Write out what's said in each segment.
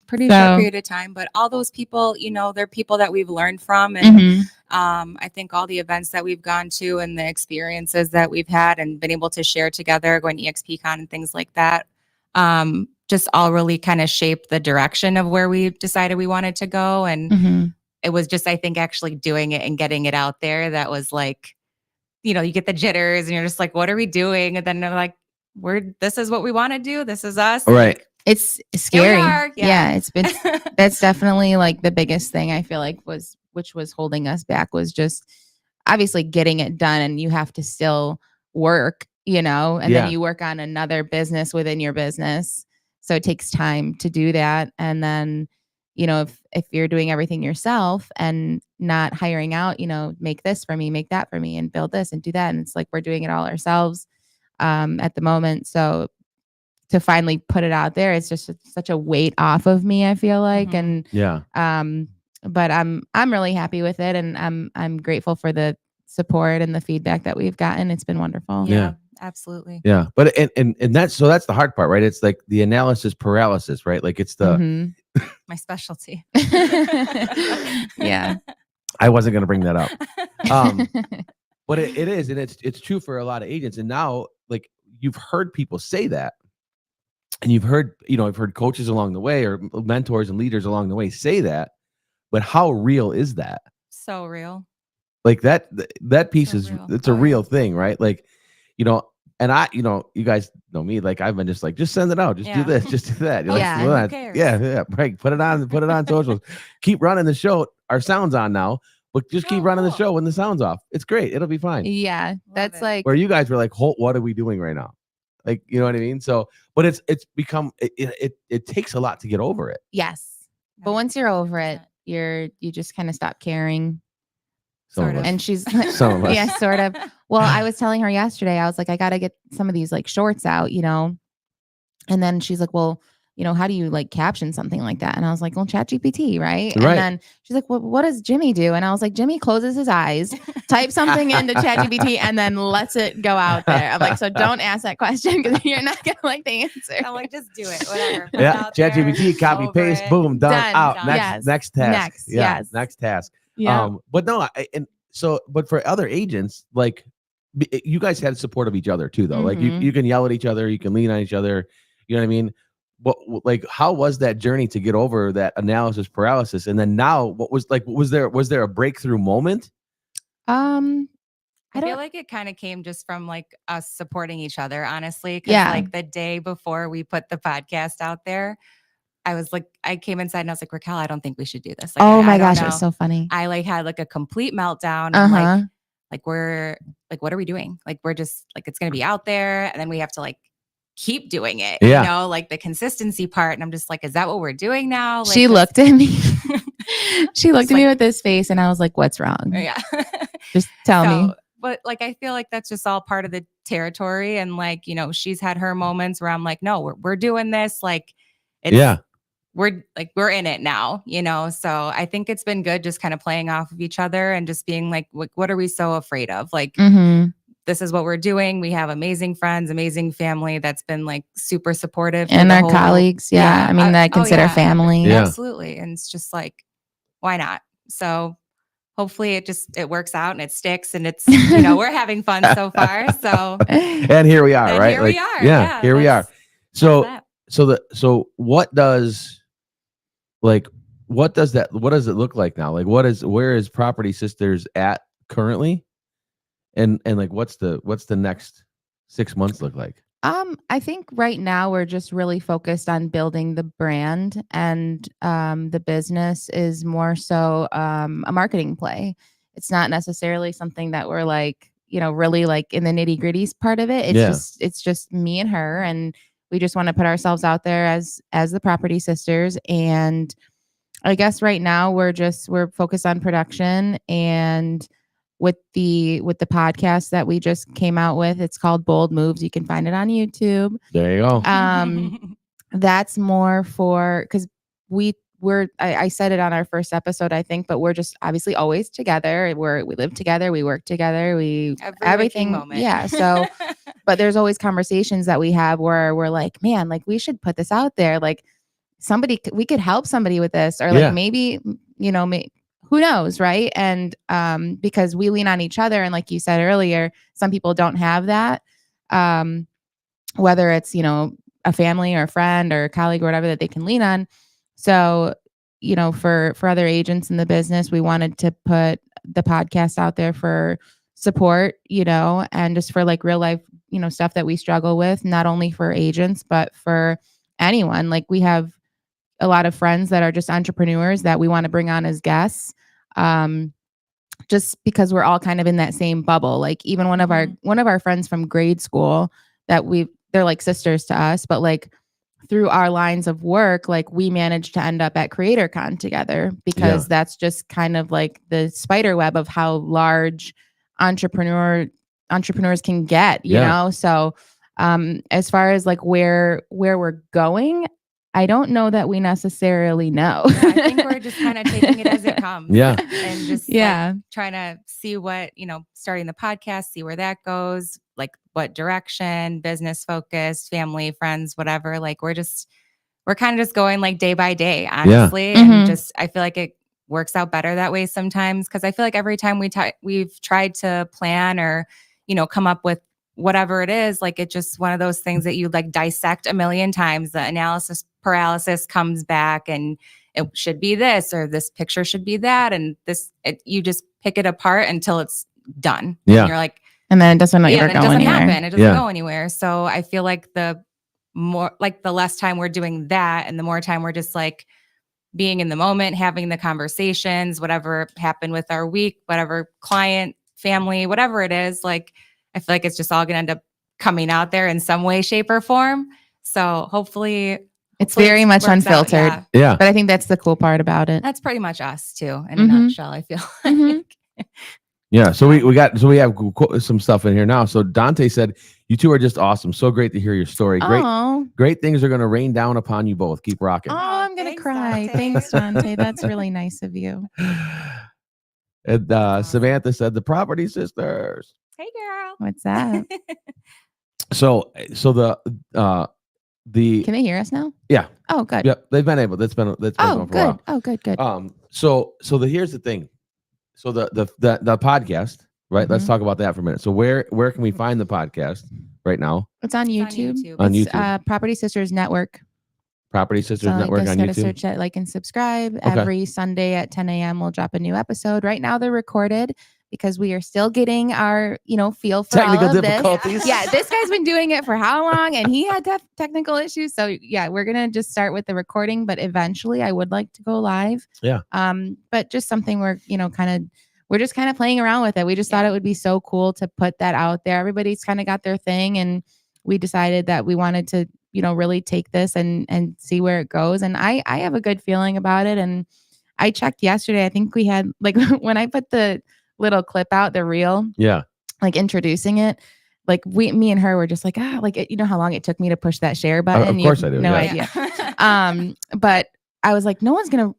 pretty short period of time. But all those people, they're people that we've learned from. And I think all the events that we've gone to and the experiences that we've had and been able to share together, going to EXPCon and things like that, just all really kind of shaped the direction of where we decided we wanted to go. And it was just, I think, actually doing it and getting it out there that was like, you get the jitters and you're just like, what are we doing? And then they're like, this is what we want to do. This is us. Right. It's scary. Yeah. It's been, that's definitely like the biggest thing I feel like which was holding us back was just obviously getting it done. And you have to still work, and then you work on another business within your business. So it takes time to do that. And then, if you're doing everything yourself and not hiring out, make this for me, make that for me, and build this and do that. And it's like, we're doing it all ourselves at the moment. So to finally put it out there, it's just such a weight off of me, I feel like. And but I'm really happy with it, and I'm grateful for the support and the feedback that we've gotten. It's been wonderful. Yeah, absolutely. Yeah. But and that's the hard part, right? It's like the analysis paralysis, right? Like it's the my specialty. Yeah. I wasn't going to bring that up. But it is, and it's true for a lot of agents. And now, like, you've heard people say that. And you've heard, I've heard coaches along the way or mentors and leaders along the way say that, but how real is that? So real. Like that piece So is, real. it's a real thing, right? Like, and I, you guys know me, like I've been just like, just send it out. Just do this, just do that. You're Yeah. like, Who cares? Yeah. Right. Put it on socials. Keep running the show. Our sound's on now, but just keep running the show when the sound's off. It's great. It'll be fine. Yeah. That's like where you guys were like, what are we doing right now? Like, you know what I mean? So, but it's become, it takes a lot to get over it. Yes. But once you're over it, you just kind of stop caring. Sort of. And she's Some of us. yeah, sort of. Well, I was telling her yesterday, I was like, I got to get some of these like shorts out, And then she's like, well, how do you like caption something like that? And I was like, well, ChatGPT, right? And then she's like, well, what does Jimmy do? And I was like, Jimmy closes his eyes, types something into ChatGPT, and then lets it go out there. I'm like, so don't ask that question because you're not going to like the answer. I'm like, just do it, whatever. Yeah, ChatGPT, copy, paste, boom, done, out. Done. Next task. Next task. Yeah. But no, but for other agents, like you guys had support of each other too, though. Like you can yell at each other, you can lean on each other. You know what I mean? But like, how was that journey to get over that analysis paralysis? And then now, was there a breakthrough moment? I feel like it kind of came just from like us supporting each other, honestly. Yeah. Like the day before we put the podcast out there, I was like, I came inside and I was like, Raquel, I don't think we should do this. Like, oh my I don't gosh, know. it was so funny. I like had like a complete meltdown. I'm like we're like, what are we doing? Like, we're just like, it's going to be out there. And then we have to like keep doing it, like the consistency part. And I'm just like, is that what we're doing now? Like, she looked at me. She looked at me with this face and I was like, what's wrong? Yeah. Just tell me. But like, I feel like that's just all part of the territory. And like, she's had her moments where I'm like, no, we're doing this. Like, we're in it now, So I think it's been good just kind of playing off of each other and just being like, what are we so afraid of? Like, this is what we're doing. We have amazing friends, amazing family that's been like super supportive. And our colleagues. Yeah. I mean, I consider family. Yeah. Absolutely. And it's just like, why not? So hopefully it works out and it sticks and it's, we're having fun so far. So, and here we are, right? Here we are. Yeah, here we are. So what does it look like now? Like where is Property Sisters at currently? And like, what's the next 6 months look like? I think right now we're just really focused on building the brand, and the business is more so a marketing play. It's not necessarily something that we're like, really like in the nitty gritties part of it. It's just me and her, and we just want to put ourselves out there as the Property Sisters. And I guess right now we're focused on production, and with the podcast that we just came out with, it's called Bold Moves. You can find it on YouTube. There you go. That's more for, because I said it on our first episode, I think, but we're just obviously always together. We live together, we work together, everything moment. Yeah. So, but there's always conversations that we have where we're like, man, like we should put this out there. Like we could help somebody with this, or like maybe, who knows, right? And because we lean on each other, and like you said earlier, some people don't have that, whether it's, a family or a friend or a colleague or whatever that they can lean on. So, for other agents in the business, we wanted to put the podcast out there for support, and just for like real life, stuff that we struggle with, not only for agents, but for anyone. Like, we have a lot of friends that are just entrepreneurs that we want to bring on as guests. Just because we're all kind of in that same bubble. Like, even one of our friends from grade school that they're like sisters to us, but like through our lines of work, like we managed to end up at CreatorCon together, because that's just kind of like the spider web of how large entrepreneurs can get, you know? So as far as like where we're going, I don't know that we necessarily know. I think we're just kind of taking it as it comes. Yeah. And just like, trying to see what, starting the podcast, see where that goes, like what direction, business focused, family, friends, whatever. Like we're kind of just going like day by day, honestly. And just, I feel like it works out better that way sometimes. Cause I feel like every time we've tried to plan or, come up with whatever it is, like it's just one of those things that you like dissect a million times. The analysis paralysis comes back, and it should be this, or this picture should be that. And you just pick it apart until it's done. Yeah. And you're like, and then it doesn't go anywhere. happen. It doesn't go anywhere. So I feel like the less time we're doing that, and the more time we're just like being in the moment, having the conversations, whatever happened with our week, whatever client, family, whatever it is, like, I feel like it's just all going to end up coming out there in some way, shape, or form. So hopefully it's very much unfiltered. Yeah. But I think that's the cool part about it. That's pretty much us too, in a nutshell, I feel like. Yeah. So we have some stuff in here now. So Dante said, "You two are just awesome. So great to hear your story. Great things are going to rain down upon you both. Keep rocking." Oh, I'm going to cry. Thanks, Dante. That's really nice of you. And Samantha said, "The Property Sisters." Hey, girl. What's that? So the Can they hear us now? Yeah. Oh, good. Yep. They've been able. That's been going for a while. Oh, good. So here's the thing. So the podcast, right? Let's talk about that for a minute. So where can we find the podcast right now? It's on YouTube. On YouTube. Property Sisters Network. Property Sisters Network on YouTube. Just search that, like, and subscribe. Okay. Every Sunday at 10 a.m. we'll drop a new episode. Right now they're recorded because we are still getting our, feel for technical all of difficulties. This. Yeah, this guy's been doing it for how long, and he had technical issues. So yeah, we're gonna just start with the recording, but eventually I would like to go live. Yeah. But just something we're we're just kind of playing around with it. We just thought it would be so cool to put that out there. Everybody's kind of got their thing, and we decided that we wanted to, really take this and see where it goes. And I have a good feeling about it. And I checked yesterday. I think we had, like, when I put the little clip out, the reel, like introducing it, like me and her were just like, like, you know how long it took me to push that share button? Of course I do. No idea. But I was like, no one's gonna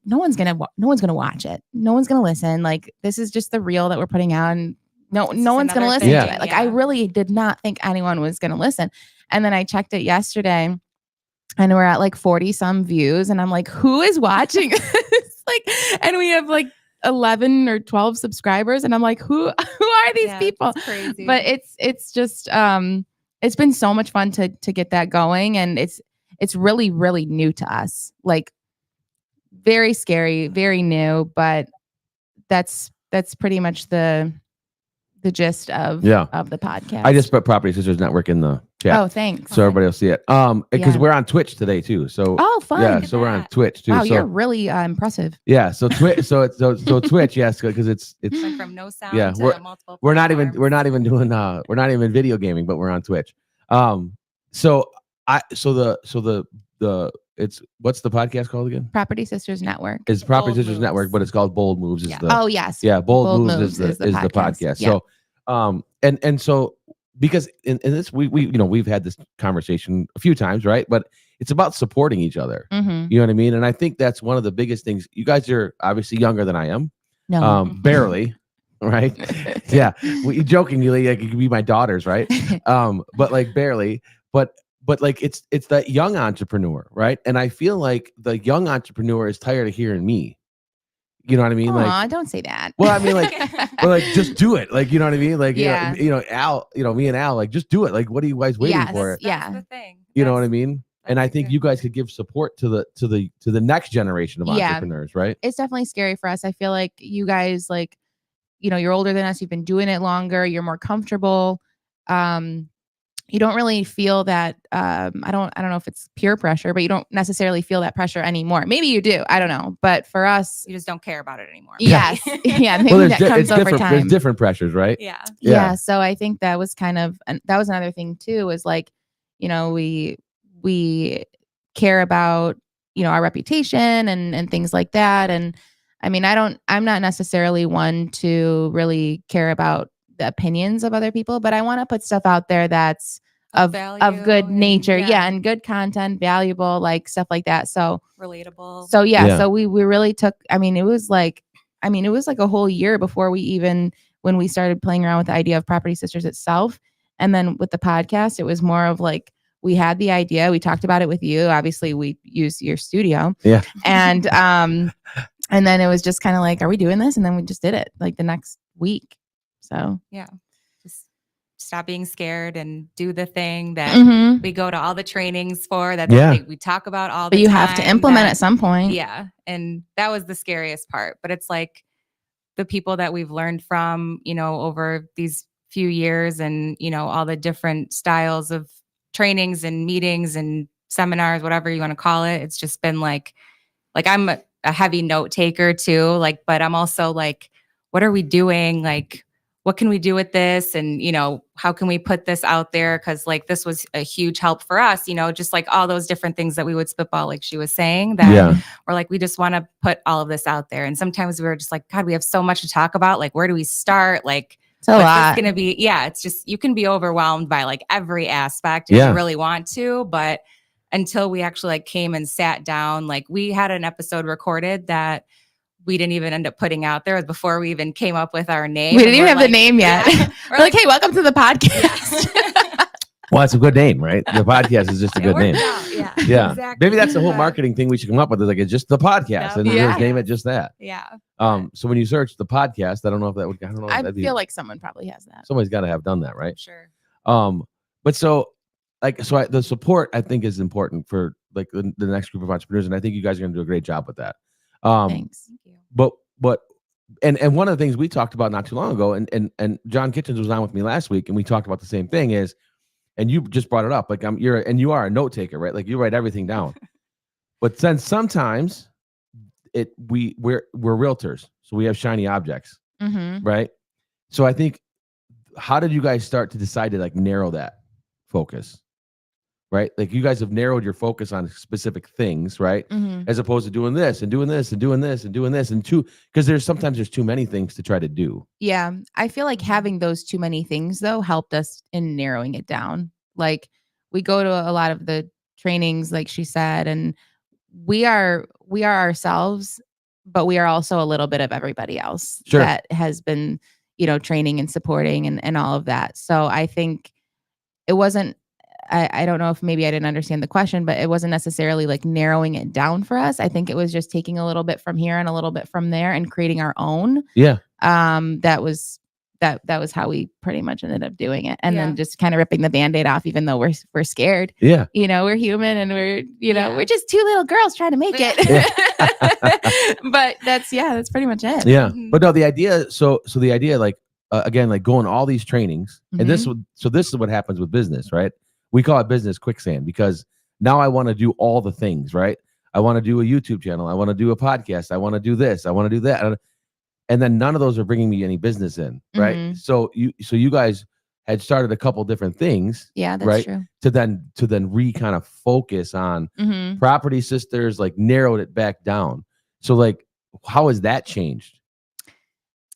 watch it. No one's gonna listen. Like, this is just the reel that we're putting out, and no one's gonna listen to it. Like, I really did not think anyone was gonna listen. And then I checked it yesterday, and we're at like 40 some views, and I'm like, who is watching this? Like, and we have like 11 or 12 subscribers, and I'm like, who are these people? Crazy. But it's just it's been so much fun to get that going, and it's really, really new to us. Like, very scary, very new, but that's pretty much the gist of the podcast. I just put Property Sisters Network in the chat. Oh, thanks. So everybody will see it. Because we're on Twitch today too. So fun. Yeah, so we're on Twitch too. Wow, so, you're really impressive. Yeah. So Twitch. so Twitch. Yes, because it's went from no sound to multiple. We're not even video gaming, but we're on Twitch. It's what's the podcast called again? Property Sisters Network. It's Property Sisters Network, but it's called Bold Moves. Oh yes. Yeah, Bold Moves is the podcast. Yeah. So and so because in this we've had this conversation a few times, right? But it's about supporting each other. Mm-hmm. You know what I mean? And I think that's one of the biggest things. You guys are obviously younger than I am. No. Barely. Right? Yeah. Jokingly, like, you could be my daughters, right? But like barely. But but like it's that young entrepreneur, right? And I feel like the young entrepreneur is tired of hearing me. You know what I mean? Like, don't say that. Well, I mean, like, but like, just do it. Like, you know what I mean? Like, yeah. Al, me and Al, like, just do it. Like, what are you guys waiting for? That's the thing. You know what I mean? And I think you guys could give support to the next generation of entrepreneurs, right? It's definitely scary for us. I feel like you guys, like, you're older than us. You've been doing it longer. You're more comfortable. You don't really feel that. I don't know if it's peer pressure, but you don't necessarily feel that pressure anymore. Maybe you do. I don't know. But for us, you just don't care about it anymore. Yes. Yeah. Maybe that comes over time. There's different pressures, right? Yeah. So I think that was that was another thing too, is like, we care about, our reputation and things like that. And I mean, I'm not necessarily one to really care about the opinions of other people, but I want to put stuff out there that's of good nature. And good content, valuable, like stuff like that. So relatable. So so we really took, it was like a whole year before when we started playing around with the idea of Property Sisters itself. And then with the podcast, it was more of like, we had the idea, we talked about it with you. Obviously we used your studio. Yeah. And then it was just kind of like, are we doing this? And then we just did it like the next week. So yeah, just stop being scared and do the thing that we go to all the trainings for, that we talk about all the time. But you have to implement at some point. Yeah. And that was the scariest part. But it's like the people that we've learned from, over these few years and, all the different styles of trainings and meetings and seminars, whatever you want to call it. It's just been like I'm a heavy note taker too. Like, but I'm also like, what are we doing? Like, what can we do with this? And, how can we put this out there? Cause like, this was a huge help for us, just like all those different things that we would spitball, like she was saying, that we're like, we just want to put all of this out there. And sometimes we were just like, God, we have so much to talk about. Like, where do we start? Like, it's a lot. It's going to be, it's just, you can be overwhelmed by like every aspect if you really want to, but until we actually like came and sat down, like we had an episode recorded that we didn't even end up putting out there before we even came up with our name. We didn't even have the name yet. We're like, hey, welcome to the podcast. Well, it's a good name, right? The podcast is just a good name. Yeah. Exactly. Maybe that's the whole marketing thing we should come up with. Is like, it's just the podcast, and just name it just that. Yeah. So when you search the podcast, I don't know if that would. I don't know. I feel like someone probably has that. Somebody's got to have done that, right? Sure. But so the support I think is important for like the next group of entrepreneurs, and I think you guys are going to do a great job with that. Thanks. Thank you. But one of the things we talked about not too long ago, and John Kitchens was on with me last week, and we talked about the same thing is, and you just brought it up, like you are a note taker, right? Like you write everything down. But then sometimes we're realtors, so we have shiny objects, right? So I think, how did you guys start to decide to like narrow that focus? Right? Like you guys have narrowed your focus on specific things, right? As opposed to doing this and doing this and doing this and doing this because there's sometimes too many things to try to do. Yeah. I feel like having those too many things though helped us in narrowing it down. Like we go to a lot of the trainings, like she said, and we are ourselves, but we are also a little bit of everybody else that has been, training and supporting and all of that. So I think it wasn't, I don't know if maybe I didn't understand the question, but it wasn't necessarily like narrowing it down for us. I think it was just taking a little bit from here and a little bit from there and creating our own. Yeah. That was how we pretty much ended up doing it. And then just kind of ripping the Band-Aid off, even though we're scared. Yeah. We're human and we're just two little girls trying to make it. But that's pretty much it. Yeah. But no, the idea, so the idea, like, again, like going all these trainings, and this is what happens with business, right? We call it business quicksand because now I want to do all the things, right? I want to do a YouTube channel. I want to do a podcast. I want to do this. I want to do that. And then none of those are bringing me any business in, right? So you guys had started a couple different things, that's true. To then kind of focus on Property Sisters, like narrowed it back down. So like, how has that changed?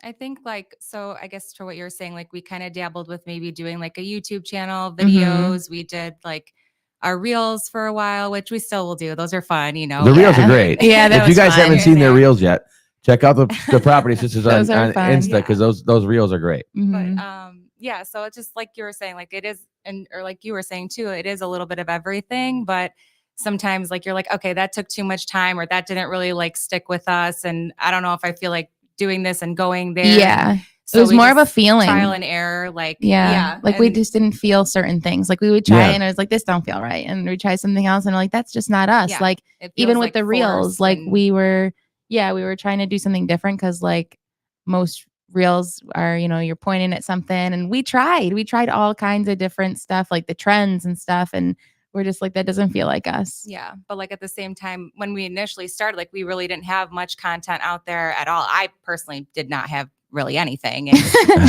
I think so I guess for what you're saying, like we kind of dabbled with maybe doing like a YouTube channel, videos. We did like our reels for a while, which we still will do. Those are fun, The reels are great. Yeah. If you guys haven't seen their reels yet, check out the Property Sisters on Insta because those reels are great. But yeah, so it's just like you were saying, like it is, or like you were saying too, it is a little bit of everything, but sometimes like you're like, okay, that took too much time, or that didn't really like stick with us, and I don't know if I feel like doing this and going there. Yeah. And it was more of a feeling. trial and error. Like, yeah. Like we just didn't feel certain things. Like we would try and it was like, this don't feel right. And we try something else and like, that's just not us. Yeah. Like even with like the reels, like we were trying to do something different. Cause like most reels are, you're pointing at something, and we tried all kinds of different stuff, like the trends and stuff. And we're just like, that doesn't feel like us. Yeah. But like at the same time, when we initially started, like we really didn't have much content out there at all. I personally did not have really anything. And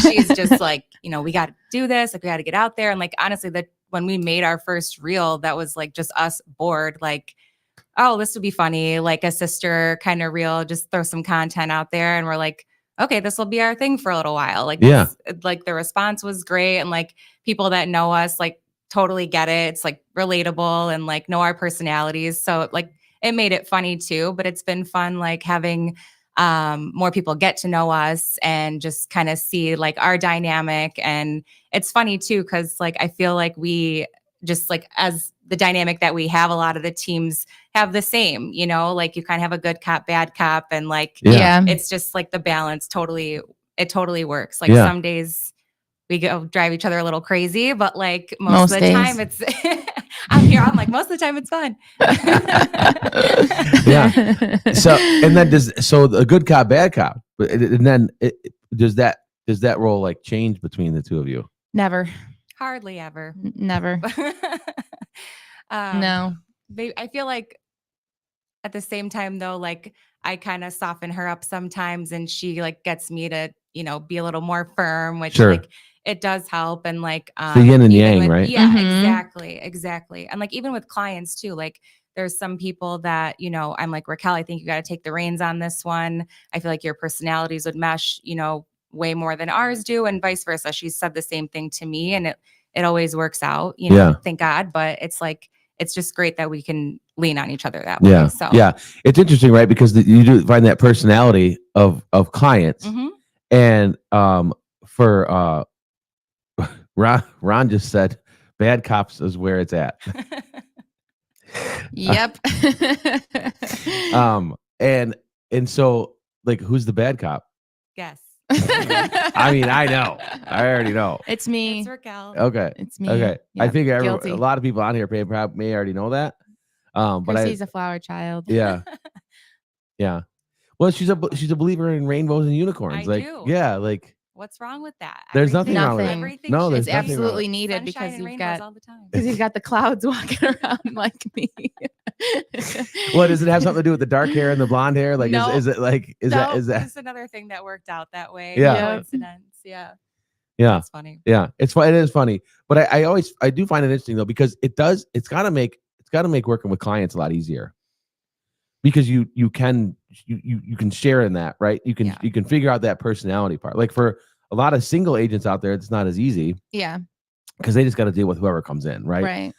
she's just like, we got to do this. Like we got to get out there. And like, honestly, that when we made our first reel, that was like just us bored, like, oh, this would be funny. Like a sister kind of reel, just throw some content out there. And we're like, okay, this will be our thing for a little while. Like, like the response was great. And like people that know us, like, totally get it. It's like relatable and like know our personalities. So like it made it funny too, but it's been fun like having more people get to know us and just kind of see like our dynamic. And it's funny too, because like I feel like we just like as the dynamic that we have, a lot of the teams have the same, like you kind of have a good cop, bad cop, and like it's just like the balance it totally works. Like some days we go drive each other a little crazy, but like most of the time it's I'm like, most of the time it's fun. Yeah. So, and then a good cop, bad cop, and then does that role like change between the two of you? Never. Hardly ever. Never. No. I feel like at the same time though, like I kind of soften her up sometimes, and she like gets me to, be a little more firm, which like it does help. And like the yin and yang, right? Yeah, exactly. And like even with clients too, like there's some people that, I'm like, Raquel, I think you got to take the reins on this one. I feel like your personalities would mesh, way more than ours do, and vice versa. She said the same thing to me, and it always works out, thank God. But it's like, it's just great that we can lean on each other that way. Yeah. So yeah, it's interesting, right? Because you do find that personality of clients, and for Ron just said, bad cops is where it's at. Yep. And so like, who's the bad cop? Yes. I mean, I know. I already know. It's me. It's Raquel. Okay. It's me. Okay. Yep. I figure a lot of people on here may already know that. But Christie's a flower child. Yeah. Yeah. Well, she's a believer in rainbows and unicorns. I do. Yeah, like what's wrong with that? There's nothing wrong with it. Everything No, there's it's absolutely needed because you've got the clouds walking around like me. What does it have something to do with the dark hair and the blonde hair? Like, no. is it like is that It's another thing that worked out that way? Yeah. Coincidence. Yeah. Yeah. That's funny. Yeah. It's fun. It is funny. But I do find it interesting though, because it's gotta make working with clients a lot easier. Because you can share in that, right? You can figure out that personality part. Like for a lot of single agents out there, it's not as easy. Yeah. Because they just got to deal with whoever comes in, right? Right.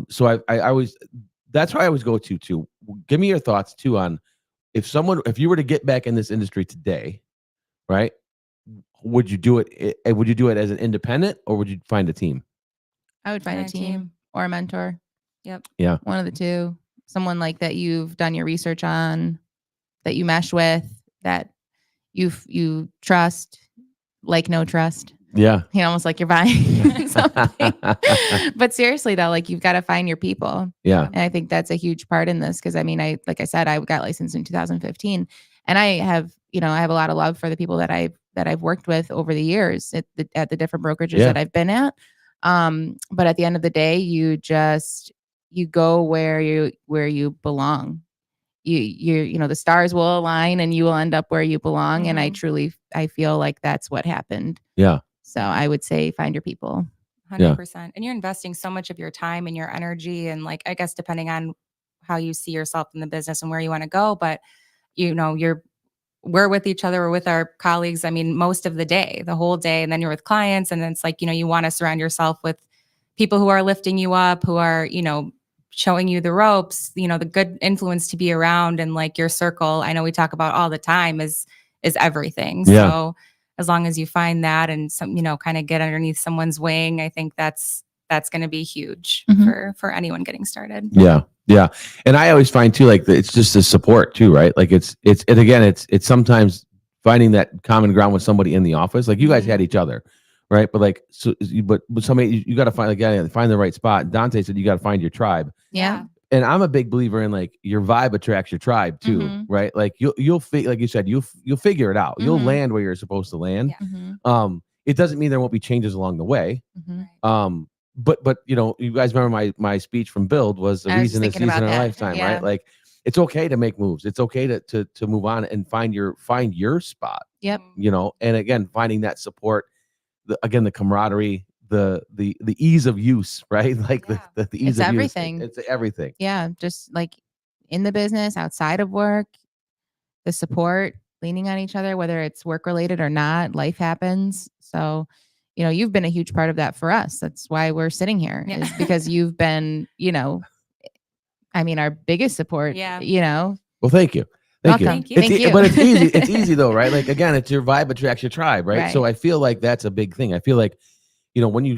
So I always, that's why I always go to give me your thoughts too on if you were to get back in this industry today, right? Would you do it? Would you do it as an independent, or would you find a team? I would find a team or a mentor. Yep. Yeah. One of the two. Someone like that you've done your research on, that you mesh with, that you trust, like no trust. Yeah. Almost like you're buying something. But seriously though, like you've got to find your people. Yeah. And I think that's a huge part in this. Cause I mean, like I said, I got licensed in 2015, and I have a lot of love for the people that I've worked with over the years at the different brokerages that I've been at. But at the end of the day, you go where you belong. You the stars will align and you will end up where you belong. And I feel like that's what happened. Yeah. So I would say find your people. 100%. And you're investing so much of your time and your energy, and like, I guess depending on how you see yourself in the business and where you want to go, but we're with each other, we're with our colleagues. I mean, most of the day, the whole day, and then you're with clients, and then it's like, you want to surround yourself with people who are lifting you up, who are, showing you the ropes, the good influence to be around, and like your circle. I know we talk about all the time is everything. Yeah. So as long as you find that and some, kind of get underneath someone's wing, I think that's going to be huge for anyone getting started. Yeah. Yeah. And I always find too, like it's just the support too, right? Like it's sometimes finding that common ground with somebody in the office. Like you guys had each other, right? But like, but somebody, you got to find, like, find the right spot. Dante said, you got to find your tribe. Yeah. And I'm a big believer in like your vibe attracts your tribe too, right? Like you'll like you said, you'll figure it out. You'll land where you're supposed to land. Yeah. It doesn't mean there won't be changes along the way. Right. But you guys remember my speech from Build was the reason this season in a lifetime, right? Like it's okay to make moves. It's okay to move on and find your spot. Yep. And again, finding that support, the camaraderie, the ease of use, right? Like the ease it's of everything. Use. It's everything. Yeah. Just like in the business, outside of work, the support, leaning on each other, whether it's work related or not, life happens. So, you've been a huge part of that for us. That's why we're sitting here, is because you've been, our biggest support, Well, thank you. Thank you. But it's easy. It's easy though, right? Like again, it's your vibe attracts your tribe, right? So I feel like that's a big thing. I feel like, when you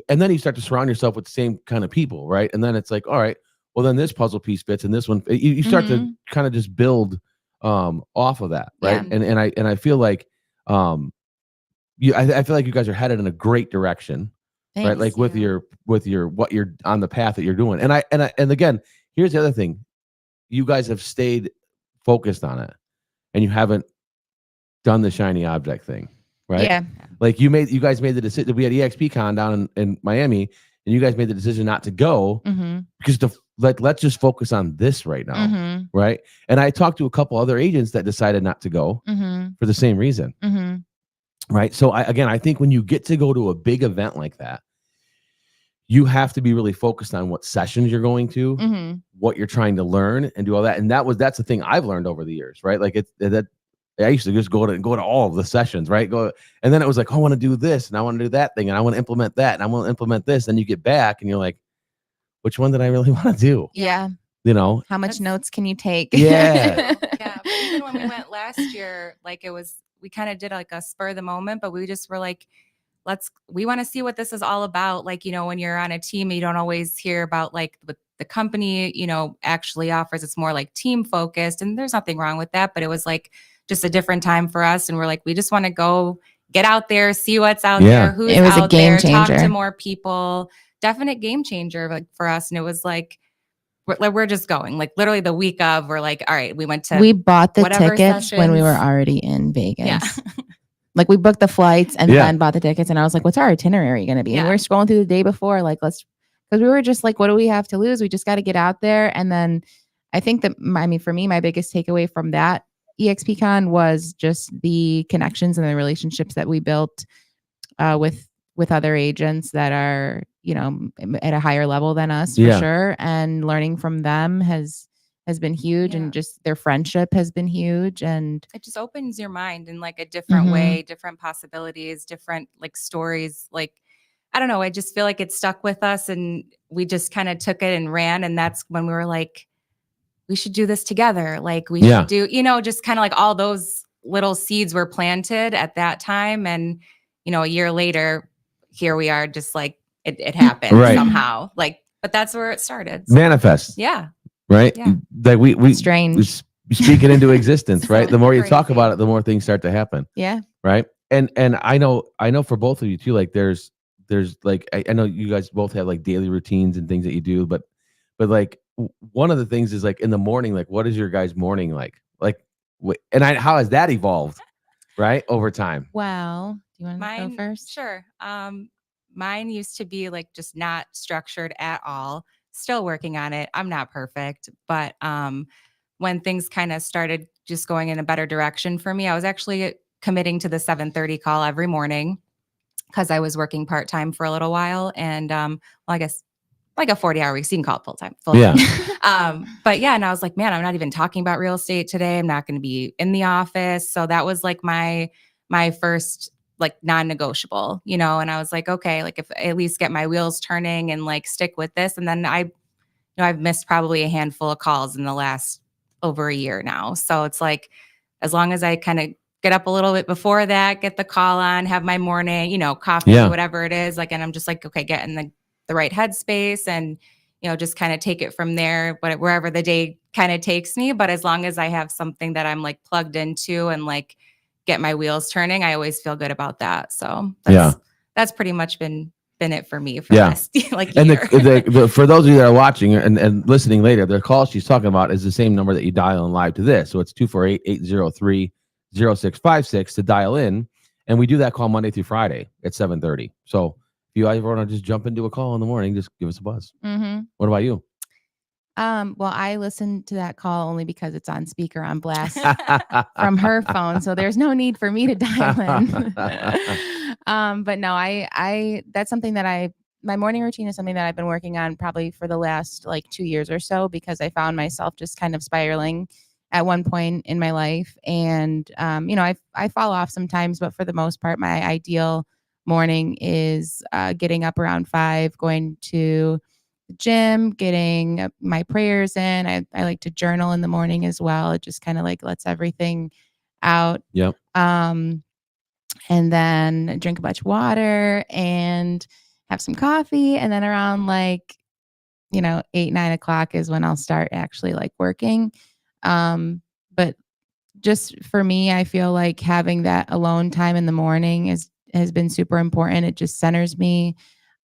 and then you start to surround yourself with the same kind of people, right? And then it's like, all right, well then this puzzle piece fits, and this one, you start to kind of just build off of that, right? And I feel like I feel like you guys are headed in a great direction. Thanks, right? Like with your what you're on the path that you're doing. And again, here's the other thing. You guys have stayed focused on it, and you haven't done the shiny object thing, right? Yeah. Like you guys made the decision. We had EXPCon down in Miami, and you guys made the decision not to go because let's just focus on this right now, right? And I talked to a couple other agents that decided not to go for the same reason, right? So I think when you get to go to a big event like that, you have to be really focused on what sessions you're going to, what you're trying to learn, and do all that. And that's the thing I've learned over the years, right? Like I used to just go to all of the sessions, right? And then it was like, I want to do this, and I want to do that thing, and I want to implement that, and I want to implement this. Then you get back, and you're like, which one did I really want to do? Yeah. How much notes can you take? Yeah. Yeah. But even when we went last year, like we kind of did like a spur of the moment, but we just were like, we want to see what this is all about. Like, when you're on a team, you don't always hear about like what the company, actually offers. It's more like team focused, and there's nothing wrong with that, but it was like just a different time for us. And we're like, we just want to go get out there, see what's out there, who's it was out a game there, changer. talk to more people. Definite game changer like for us. And it was like, we're just going like literally the week of, we're like, all right, we bought the tickets sessions. when we were already in Vegas. Yeah. Like we booked the flights and then bought the tickets, and I was like, what's our itinerary going to be? And we're scrolling through the day before, like, because we were just like, what do we have to lose? We just got to get out there. And then I think that, for me, my biggest takeaway from that EXPCon was just the connections and the relationships that we built with other agents that are, at a higher level than us for sure. And learning from them has been huge, and just their friendship has been huge. And it just opens your mind in like a different way, different possibilities, different like stories. Like, I don't know. I just feel like it stuck with us, and we just kind of took it and ran. And that's when we were like, we should do this together. Like we should do, just kind of like all those little seeds were planted at that time. And, a year later, here we are, just like it happened somehow. Like, but that's where it started. So. Manifest. Yeah. Right. Yeah. Like we strange. We speak it into existence, right? The more you talk about it, the more things start to happen. Yeah. Right. And I know for both of you too, like there's like, I know you guys both have like daily routines and things that you do, but like one of the things is like in the morning, like what is your guys' morning like? Like, how has that evolved, right, over time? Well, do you want to go first? Sure. Mine used to be like just not structured at all. Still working on it. I'm not perfect, but when things kind of started just going in a better direction for me, I was actually committing to the 7:30 call every morning because I was working part-time for a little while. And I guess like a 40-hour week, so you can call it full-time. But yeah, and I was like, man, I'm not even talking about real estate today. I'm not going to be in the office. So that was like my first like non-negotiable, and I was like, okay, like if I at least get my wheels turning and like stick with this. And then I've missed probably a handful of calls in the last over a year now. So it's like, as long as I kind of get up a little bit before that, get the call on, have my morning, coffee, whatever it is. Like, and I'm just like, okay, get in the right headspace and, just kind of take it from there, but wherever the day kind of takes me. But as long as I have something that I'm like plugged into and like get my wheels turning, I always feel good about that. So that's pretty much been it for me for the last like and year. For those of you that are watching and listening later, the call she's talking about is the same number that you dial in live to this. So it's 248-803-0656 to dial in. And we do that call Monday through Friday at 7:30. So if you ever want to just jump into a call in the morning, just give us a buzz. Mm-hmm. What about you? Well, I listened to that call only because it's on speaker on blast from her phone. So there's no need for me to dial in. But no, I that's something that my morning routine is something that I've been working on probably for the last like 2 years or so, because I found myself just kind of spiraling at one point in my life. And, I fall off sometimes, but for the most part, my ideal morning is getting up around 5, going to the gym, getting my prayers in. I like to journal in the morning as well. It just kind of like lets everything out. Yep. And then drink a bunch of water and have some coffee. And then around 8, 9 o'clock is when I'll start actually like working. But just for me, I feel like having that alone time in the morning has been super important. It just centers me.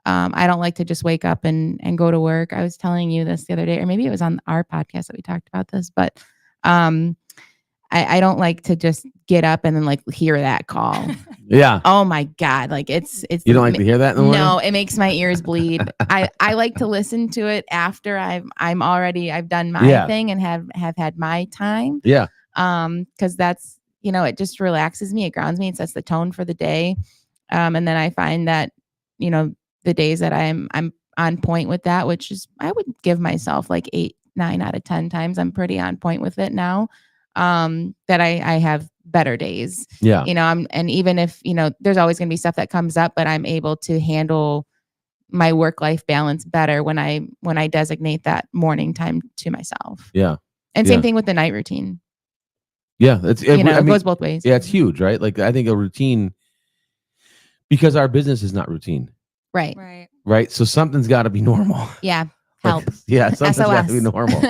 I don't like to just wake up and go to work. I was telling you this the other day, or maybe it was on our podcast that we talked about this, but I don't like to just get up and then like hear that call. Yeah. Oh my God. Like it's you don't like to hear that in the morning? No, it makes my ears bleed. I like to listen to it after I've done my thing and have had my time. Yeah. Cause that's, it just relaxes me. It grounds me. It sets the tone for the day. And then I find that, the days that I'm on point with that, which is, I would give myself like 8, 9 out of 10 times. I'm pretty on point with it now. That I have better days. Yeah. And even if, there's always going to be stuff that comes up, but I'm able to handle my work-life balance better when I designate that morning time to myself. Yeah. And same thing with the night routine. Yeah. It goes both ways. Yeah. It's huge, right? Like I think a routine, because our business is not routine. Right. So something's got to be normal. Yeah. Help. Something's got to be normal.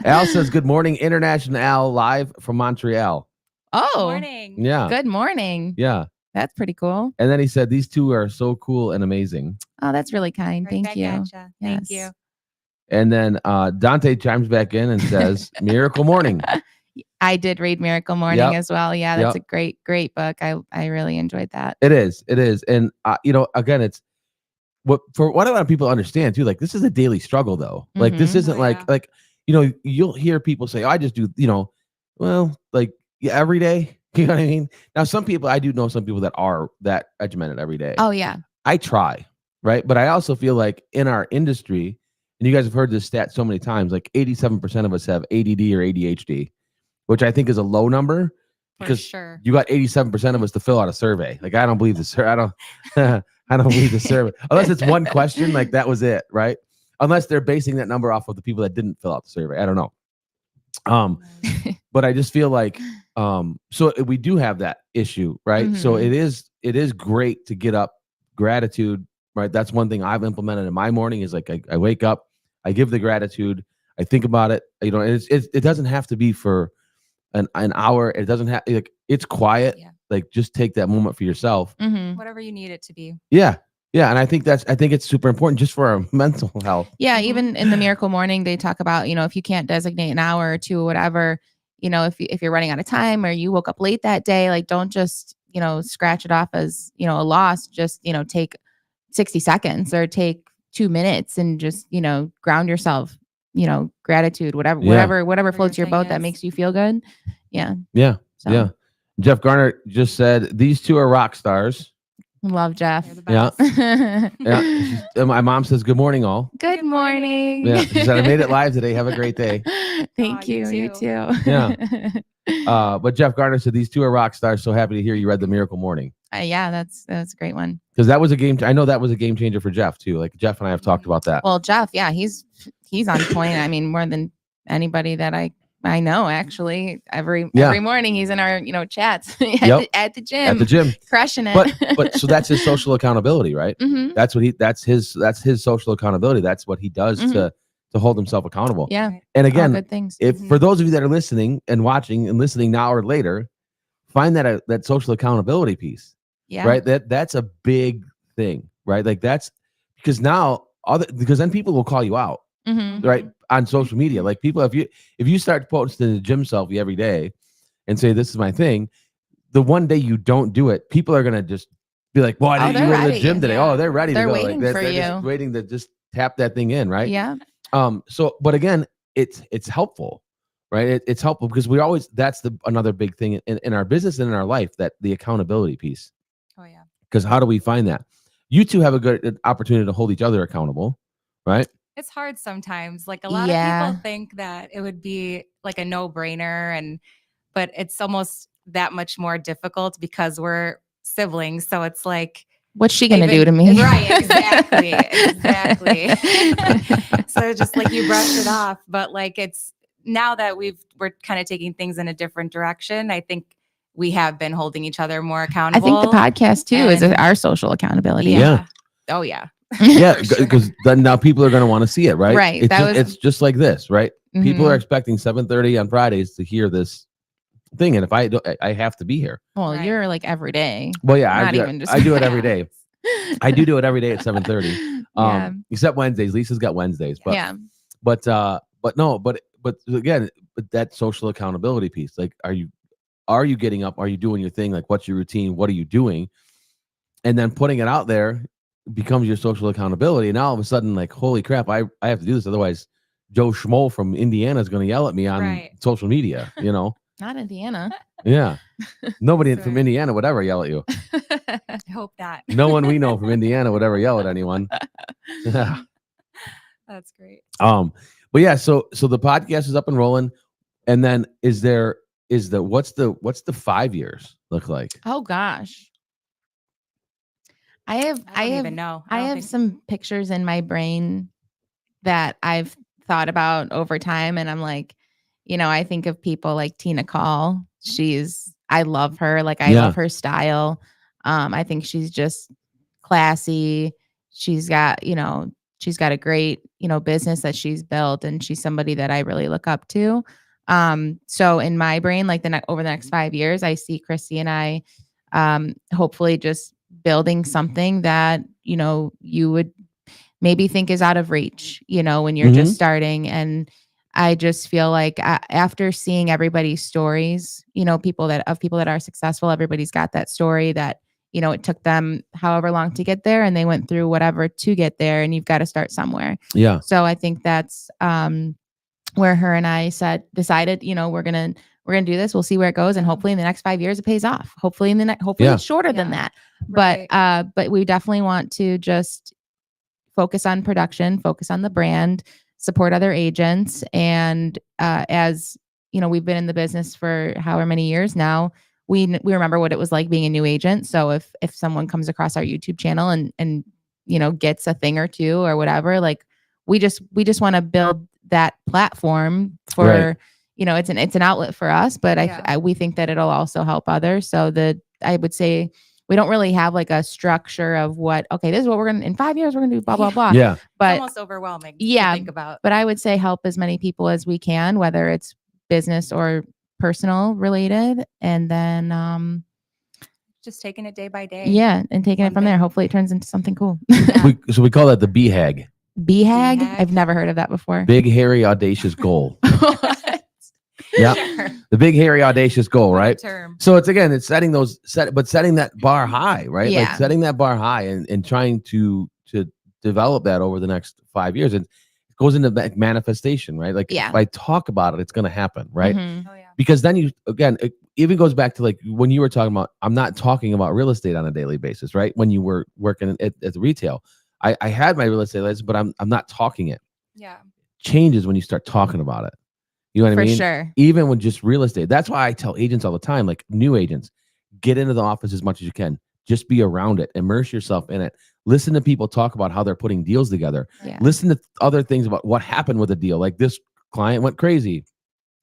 Al says, good morning, International Al, live from Montreal. Oh. Good morning. Yeah. Good morning. Yeah. That's pretty cool. And then he said, these two are so cool and amazing. Oh, that's really kind. Thank you. Gotcha. Yes. Thank you. And then Dante chimes back in and says, Miracle Morning. I did read Miracle Morning as well. Yeah, that's a great book. I really enjoyed that. It is. And, again, it's for what a lot of people understand too. Like this is a daily struggle though. Like this isn't you'll hear people say, oh, I just do, every day. You know what I mean? Now, I do know some people that are that regimented every day. Oh yeah. I try. Right. But I also feel like in our industry, and you guys have heard this stat so many times, like 87% of us have ADD or ADHD, which I think is a low number. Because you got 87% of us to fill out a survey. Like, I don't believe this. I don't believe the survey. Unless it's one question, like that was it, right? Unless they're basing that number off of the people that didn't fill out the survey. I don't know. But I just feel like, so we do have that issue, right? Mm-hmm. So it is great to get up, gratitude, right? That's one thing I've implemented in my morning is like, I wake up, I give the gratitude, I think about it, it doesn't have to be for an hour. It doesn't have it's quiet. Yeah. Like just take that moment for yourself. Mm-hmm. Whatever you need it to be. Yeah. Yeah. And I think it's super important just for our mental health. Yeah. Mm-hmm. Even in the Miracle Morning, they talk about, if you can't designate an hour or two or whatever, if you're running out of time or you woke up late that day, like don't just, scratch it off as, a loss. Just, take 60 seconds or take 2 minutes and just, ground yourself. Gratitude, whatever floats your boat that makes you feel good. Yeah. Yeah. So. Yeah. Jeff Garner just said, these two are rock stars. Love Jeff. Yeah. Yeah. My mom says, good morning, all. Good morning. Yeah. She said, I made it live today. Have a great day. Thank you. You too. Yeah. But Jeff Garner said, these two are rock stars. So happy to hear you read the Miracle Morning. Yeah, that's a great one. Because that was a game. I know that was a game changer for Jeff too. Like Jeff and I have talked about that. Well, Jeff, yeah, he's on point. I mean, more than anybody that I I know, actually, every morning he's in our, chats at the gym. At the gym. Crushing it. But so that's his social accountability, right? Mm-hmm. That's his social accountability. That's what he does to hold himself accountable. Yeah. And again, good things. if for those of you that are listening and watching and listening now or later, find that social accountability piece. Yeah. Right. That's a big thing, right? Like that's because then people will call you out, right? On social media. Like people, if you start posting a gym selfie every day and say, this is my thing, the one day you don't do it, people are going to just be like, why didn't you go to the gym today? Oh, they're ready to go. Waiting for they're you. just waiting to just tap that thing in. Right. Yeah. So, but again, it's helpful, right? It's helpful because that's another big thing in our business and in our life, that the accountability piece. Oh yeah. Because how do we find that? You two have a good opportunity to hold each other accountable, right? It's hard sometimes. Like a lot of people think that it would be like a no-brainer, but it's almost that much more difficult because we're siblings. So it's like, what's she gonna do to me? Right, exactly. So just like you brushed it off, but like it's now that we're kind of taking things in a different direction, I think we have been holding each other more accountable. I think the podcast too is our social accountability. Yeah. Oh yeah. Yeah, because then now people are going to want to see it, right? Right. It's just like this, right? People are expecting 7:30 on Fridays to hear this thing, and if I have to be here. Well, you're like every day. Well, yeah, I do it every day. I do it every day at 7:30. Except Wednesdays. Lisa's got Wednesdays, but but again, that social accountability piece. Like, are you getting up? Are you doing your thing? Like, what's your routine? What are you doing? And then putting it out there becomes your social accountability. And now all of a sudden, like, holy crap, I have to do this. Otherwise, Joe Schmoll from Indiana is going to yell at me on social media, Not Indiana. Yeah. Nobody from Indiana would ever yell at you. I hope not. No one we know from Indiana would ever yell at anyone. That's great. But yeah, so the podcast is up and rolling. And then what's the 5 years look like? Oh gosh. I have some pictures in my brain that I've thought about over time, and I'm like, I think of people like Tina Call. I love her. Like, I love her style. I think she's just classy. She's got a great, business that she's built, and she's somebody that I really look up to. So in my brain, like over the next 5 years, I see Christie and I, hopefully just building something that, you would maybe think is out of reach, when you're just starting. And I just feel like after seeing everybody's stories, people that are successful, everybody's got that story that, it took them however long to get there, and they went through whatever to get there, and you've got to start somewhere. Yeah. So I think that's where her and I decided, we're gonna do this. We'll see where it goes, and hopefully in the next 5 years it pays off. Hopefully it's shorter than that. Right. But we definitely want to just focus on production, focus on the brand, support other agents, and as we've been in the business for however many years now. We remember what it was like being a new agent. So if someone comes across our YouTube channel and gets a thing or two or whatever, like we just want to build that platform for it's an outlet for us, but we think that it'll also help others. So I would say we don't really have like a structure of this is what we're going to, in 5 years, we're going to do blah, blah, blah. Yeah. But it's almost overwhelming to think about. But I would say help as many people as we can, whether it's business or personal related. And then, just taking it day by day. Yeah. And taking it from there. Hopefully it turns into something cool. So we call that the BHAG. BHAG? I've never heard of that before. Big, hairy, audacious goal. Yeah. Sure. The big, hairy, audacious goal, right? So it's setting setting that bar high, right? Yeah. Like setting that bar high and trying to develop that over the next 5 years. And it goes into manifestation, right? Like if I talk about it, it's going to happen, right? Mm-hmm. Oh, yeah. Because then it even goes back to like when you were talking about, I'm not talking about real estate on a daily basis, right? When you were working at the retail, I had my real estate license, but I'm not talking it. Yeah. Changes when you start talking about it. You know what I mean? For sure. Even with just real estate. That's why I tell agents all the time, like new agents, get into the office as much as you can. Just be around it. Immerse yourself in it. Listen to people talk about how they're putting deals together. Yeah. Listen to other things about what happened with a deal. Like this client went crazy.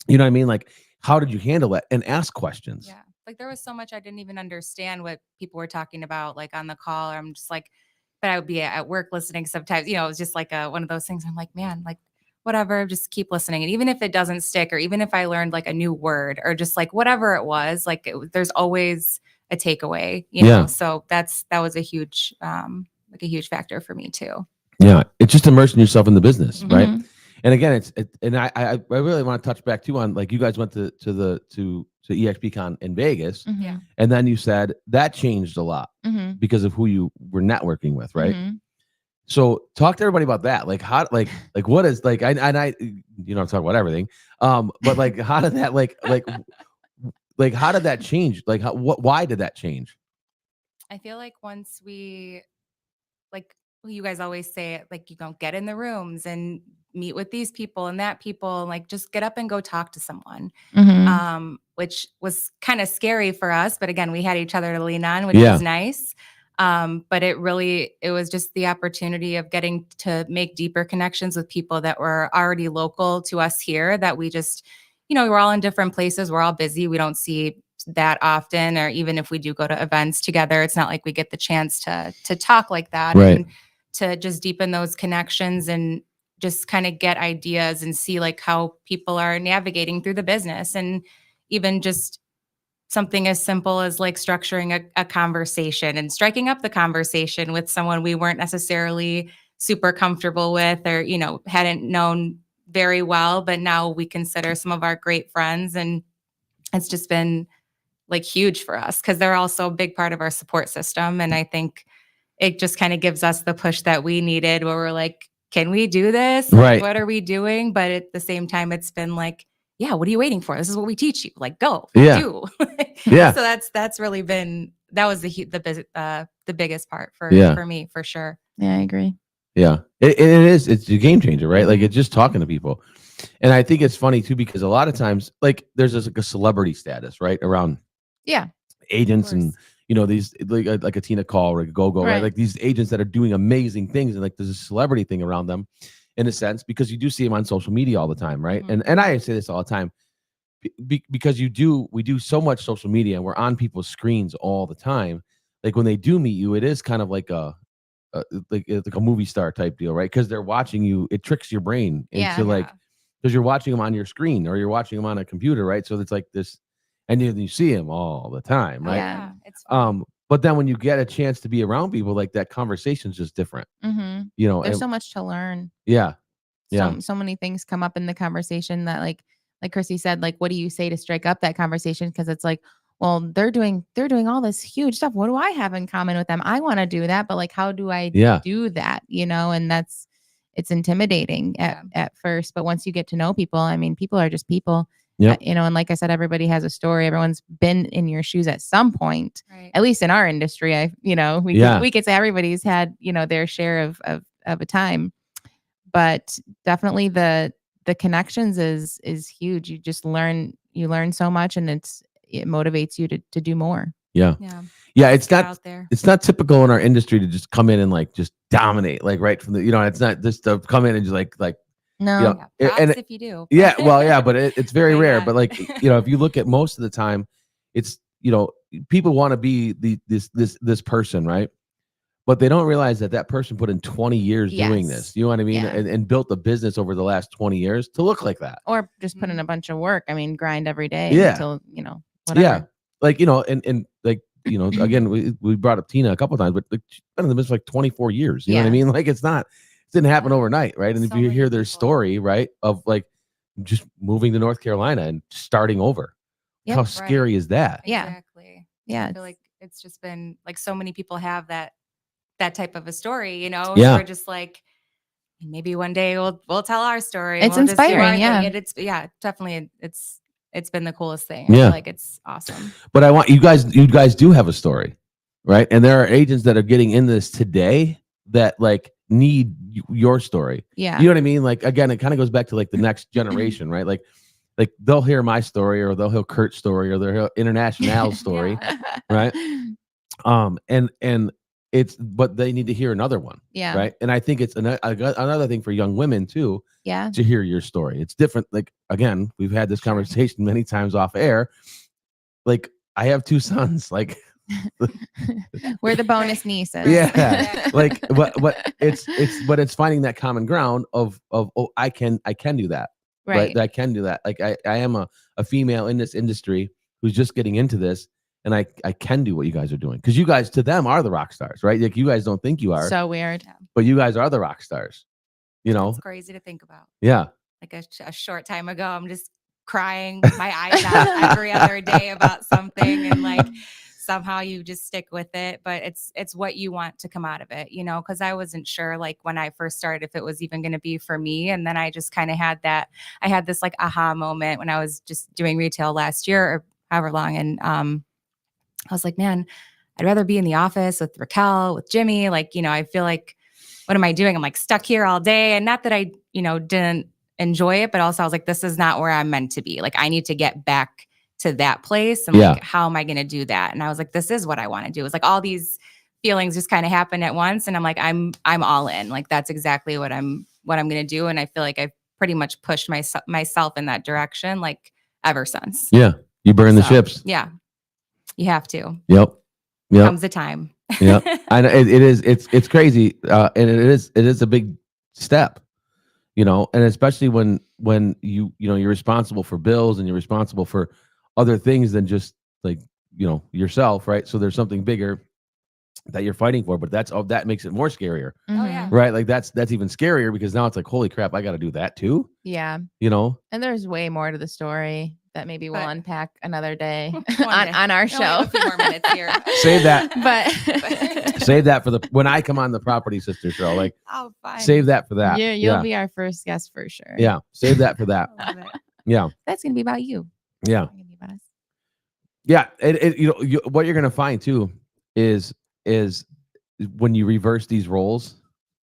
You know what I mean? Like, how did you handle it? And ask questions. Yeah. Like there was so much I didn't even understand what people were talking about, like on the call. Or I'm just like, but I would be at work listening sometimes, it was just like one of those things. I'm like, man, like whatever, just keep listening. And even if it doesn't stick, or even if I learned like a new word or just like whatever it was, like there's always a takeaway, So that was a huge, like a huge factor for me too. Yeah. It's just immersing yourself in the business. Mm-hmm. Right. And again, I really want to touch back too on, like, you guys went to EXPCon in Vegas, Mm-hmm. and then you said that changed a lot Mm-hmm. because of who you were networking with, right? Mm-hmm. So talk to everybody about that. Like, how, like what is, like, I talk about everything, but like, how did that like how did that change? Like, why did that change? I feel like once we, like, you guys always say it, like, get in the rooms and meet with these people and that people, and like just get up and go talk to someone. Mm-hmm. Which was kind of scary for us, but again, we had each other to lean on, which Yeah. was nice. But it was just the opportunity of getting to make deeper connections with people that were already local to us here, that we just, we're all in different places, we're all busy, we don't see that often, or even if we do go to events together, it's not like we get the chance to talk like that. Right. And to just deepen those connections and just kind of get ideas and see like how people are navigating through the business. And even just something as simple as like structuring a conversation and striking up the conversation with someone we weren't necessarily super comfortable with, or hadn't known very well, but now we consider some of our great friends. And it's just been like huge for us because they're also a big part of our support system. And I think it just kind of gives us the push that we needed, where we're like, can we do this? Like, Right. what are we doing? But at the same time, it's been like, yeah, what are you waiting for? This is what we teach you. Like, go, Yeah. do. Yeah. So that's really been, that was the biggest part for me, for sure. Yeah, I agree. Yeah, it's a game changer, right? Like, Mhm. it's just talking to people. And I think it's funny too, because a lot of times, like, there's this, like, a celebrity status, right, around Yeah. agents, and course. these, like a Tina Call or a Go-Go, right? Right. Like these agents that are doing amazing things, and like there's a celebrity thing around them, in a sense, because you do see them on social media all the time, right? Mhm. And I say this all the time, because we do so much social media, and we're on people's screens all the time. Like, when they do meet you, it is kind of like like a movie star type deal, right? Because they're watching you. It tricks your brain into like, because you're watching them on your screen, or you're watching them on a computer, right? So it's like this, and you see them all the time, right? Yeah. It's fun. But then when you get a chance to be around people, like, that conversation's just different, Mm-hmm. and There's so much to learn. yeah, yeah, So many things come up in the conversation that, like Chrissy said, like, what do you say to strike up that conversation? Because it's like, well, they're doing all this huge stuff. What do I have in common with them? I want to do that, but like, how do I yeah, do that? And it's intimidating at first, but once you get to know people, I mean, people are just people. yeah, And like I said, everybody has a story. Everyone's been in your shoes at some point, Right. at least in our industry. We could say everybody's had, their share of a time, but definitely the connections is huge. You just learn so much, and it motivates you to do more. yeah. Yeah. It's Get not out there. it's not typical in our industry to just come in and like just dominate, like, right from the, it's not just to come in and just like No. Yeah, props and if you do. yeah, well, yeah, but it's very But rare. yeah. But like, if you look at most of the time, it's, people want to be this person, right? But they don't realize that person put in 20 years doing Yes. this. You know what I mean? Yeah. And built a business over the last 20 years to look like that. Or just put in a bunch of work. I mean, grind every day Yeah. until, whatever. Yeah. Like, and like, again, we brought up Tina a couple of times, but like, she's been in the business for like 24 years. You know what I mean? Like, it didn't happen overnight, right? And if So you many hear their people. story, right, of like just moving to North Carolina and starting over, Yep. how scary is that? Yeah. Exactly. Yeah. I feel like it's just been like so many people have that type of a story, Yeah. So we're just like, maybe one day we'll tell our story. And It's we'll just do our inspiring, thing. yeah. And it's definitely it's been the coolest thing. Yeah. I feel like it's awesome. But I want you guys do have a story, right? And there are agents that are getting in this today that like need your story. Yeah. You know what I mean? Like, again, it kind of goes back to like the next generation, right? Like they'll hear my story, or they'll hear Kurt's story, or they'll hear International's story, Yeah. right? And but they need to hear another one. Yeah. Right. And I think it's another thing for young women too. Yeah. To hear your story. It's different. Like, again, we've had this conversation many times off air. Like, I have 2 sons. Like, we're the bonus nieces. Yeah. Like, but it's finding that common ground of oh, I can do that. Right. I can do that. Like, I am a female in this industry who's just getting into this, and I can do what you guys are doing, because you guys, to them, are the rock stars, right? Like, you guys don't think you are. So weird. But you guys are the rock stars. You know, it's crazy to think about. Yeah. Like a short time ago, I'm just crying my eyes out every other day about something, and like somehow you just stick with it. But it's what you want to come out of it, you know, because I wasn't sure, like, when I first started, if it was even going to be for me. And then I just kind of had this like aha moment when I was just doing retail last year or however long. And I was like, man, I'd rather be in the office with Raquel, with Jimmy. Like, you know, I feel like, what am I doing? I'm like stuck here all day. And not that I, you know, didn't enjoy it, but also I was like, this is not where I'm meant to be. Like, I need to get back to that place. And like, how am I going to do that? And I was like, this is what I want to do. It's like all these feelings just kind of happened at once. And I'm like, I'm all in. Like, that's exactly what I'm going to do. And I feel like I've pretty much pushed myself in that direction, like, ever since. Yeah. You burn the ships. Yeah. You have to. Yep. Comes the time. Yeah, I know it's crazy, and it is a big step, you know, and especially when you're responsible for bills and you're responsible for other things than just, like, you know, yourself, right? So there's something bigger that you're fighting for, but that makes it more scarier. Oh yeah, right? Like, that's even scarier, because now it's like, holy crap, I got to do that too. Yeah, you know. And there's way more to the story that maybe we'll unpack another day on our show. A few more minutes here. Save that. But save that for when I come on the Property Sister show. Like, oh, fine. Save that for that. You'll be our first guest for sure. Yeah, save that for that. I love it. Yeah, that's gonna be about you. Yeah, It's gonna be about us. Yeah. What you're gonna find too is when you reverse these roles,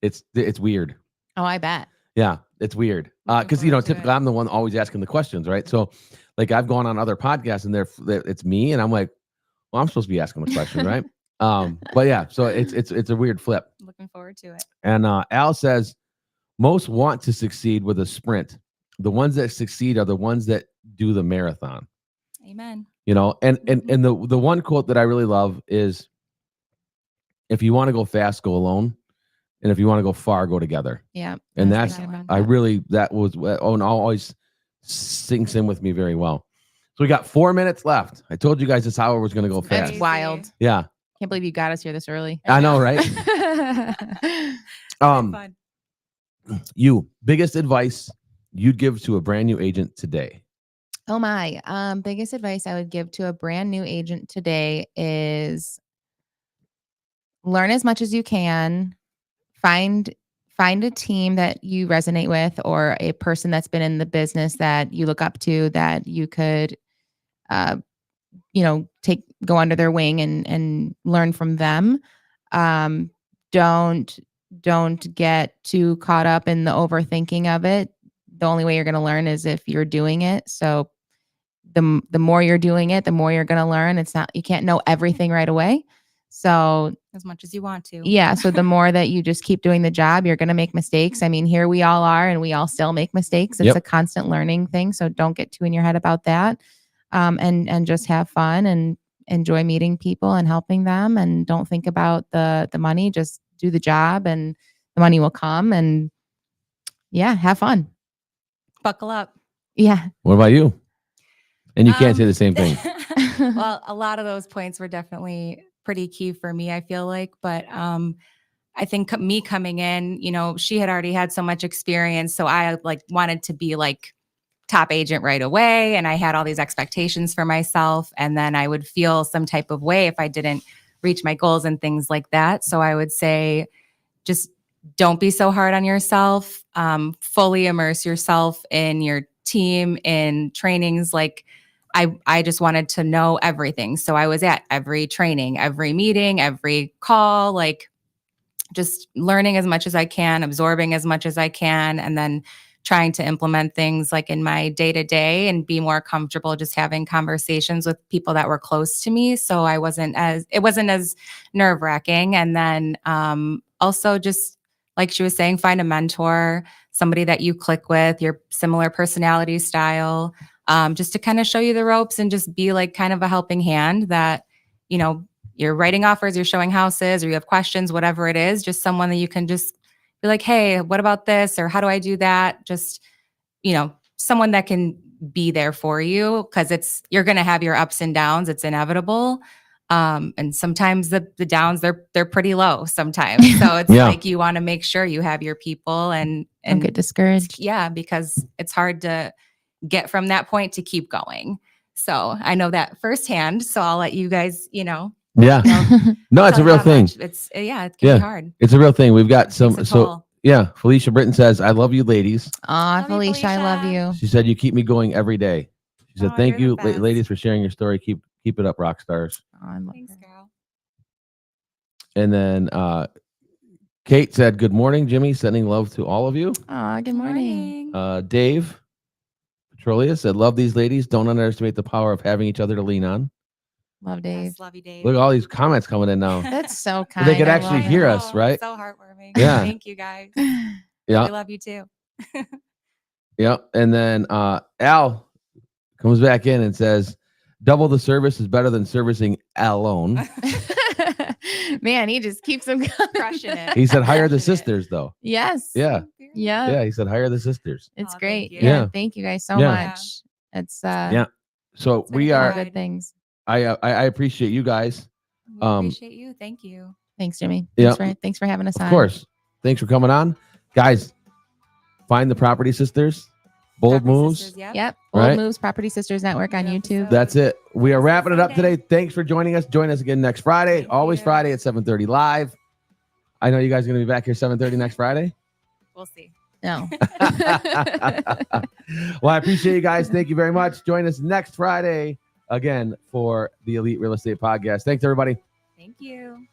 it's weird. Oh, I bet. Yeah, it's weird. Because typically I'm the one always asking the questions, right? So, like, I've gone on other podcasts and it's me, and I'm like, well, I'm supposed to be asking the question, right? But yeah, so it's a weird flip. Looking forward to it. And Al says, most want to succeed with a sprint. The ones that succeed are the ones that do the marathon. Amen. You know, and the one quote that I really love is, if you want to go fast, go alone. And if you want to go far, go together. Yeah. And that always sinks in with me very well. So we got 4 minutes left. I told you guys this hour was going to go fast. That's wild. Yeah. Can't believe you got us here this early. I know, right? Fun. You, biggest advice you'd give to a brand new agent today? Oh my. Biggest advice I would give to a brand new agent today is learn as much as you can. Find a team that you resonate with, or a person that's been in the business that you look up to, that you could, go under their wing and learn from them. Don't get too caught up in the overthinking of it. The only way you're going to learn is if you're doing it. So the more you're doing it, the more you're going to learn. You can't know everything right away. So as much as you want to. Yeah. So the more that you just keep doing the job, you're going to make mistakes. I mean, here we all are, and we all still make mistakes. It's a constant learning thing. So don't get too in your head about that. And just have fun and enjoy meeting people and helping them. And don't think about the money. Just do the job, and the money will come. And have fun. Buckle up. Yeah. What about you? And you can't say the same thing. Well, a lot of those points were definitely pretty key for me, I feel like. But I think me coming in, she had already had so much experience. So I wanted to be top agent right away. And I had all these expectations for myself. And then I would feel some type of way if I didn't reach my goals and things like that. So I would say, just don't be so hard on yourself. Fully immerse yourself in your team, in trainings. I just wanted to know everything. So I was at every training, every meeting, every call, just learning as much as I can, absorbing as much as I can, and then trying to implement things like in my day to day and be more comfortable just having conversations with people that were close to me. So it wasn't as nerve wracking. And then also just like she was saying, find a mentor, somebody that you click with, your similar personality style, just to kind of show you the ropes and just be like kind of a helping hand that, you know, you're writing offers, you're showing houses, or you have questions, whatever it is, just someone that you can just be like, hey, what about this? Or how do I do that? Just, you know, someone that can be there for you, because you're going to have your ups and downs. It's inevitable. And sometimes the downs, they're pretty low sometimes. So it's like, you want to make sure you have your people and don't get discouraged. Yeah, because it's hard to get from that point to keep going. So I know that firsthand. So I'll let you guys, Yeah. No, it's a real thing. It can be hard. It's a real thing. We've got some. So yeah, Felicia Britton says, "I love you, ladies." Aw, Felicia, I love you. She said, "You keep me going every day." She said, "Thank you, the best. ladies, for sharing your story. Keep it up, rock stars." Thanks, girl. And then Kate said, "Good morning, Jimmy. Sending love to all of you." Aw, good morning. Dave Petrolia said, "Love these ladies. Don't underestimate the power of having each other to lean on." Love Dave. Yes, love you, Dave. Look at all these comments coming in now. That's so kind. They could actually hear us, right? So heartwarming. Yeah. Thank you, guys. Yeah. We love you too. Yeah. And then Al comes back in and says, "Double the service is better than servicing alone." Man, he just keeps them crushing it. He said, "Hire the sisters, though." Yes. Yeah. Yeah. Yeah. He said, "Hire the sisters." It's great. Thank you. Yeah. Thank you guys so much. It's yeah. So we all are good things. I appreciate you guys. We appreciate you. Thank you. Thanks, Jimmy. Yeah. Thanks for having us on. Of course. Thanks for coming on. Guys, find the Property Sisters. Bold Property Moves. Sisters, yep. Yep. Bold Right. Moves, Property Sisters Network on YouTube. That's it. We are wrapping it up today. Thanks for joining us. Join us again next Friday. Thank Always you. Friday at 7:30 live. I know you guys are going to be back here 7:30 next Friday. We'll see. No. Well, I appreciate you guys. Thank you very much. Join us next Friday again for the Elite Real Estate Podcast. Thanks, everybody. Thank you.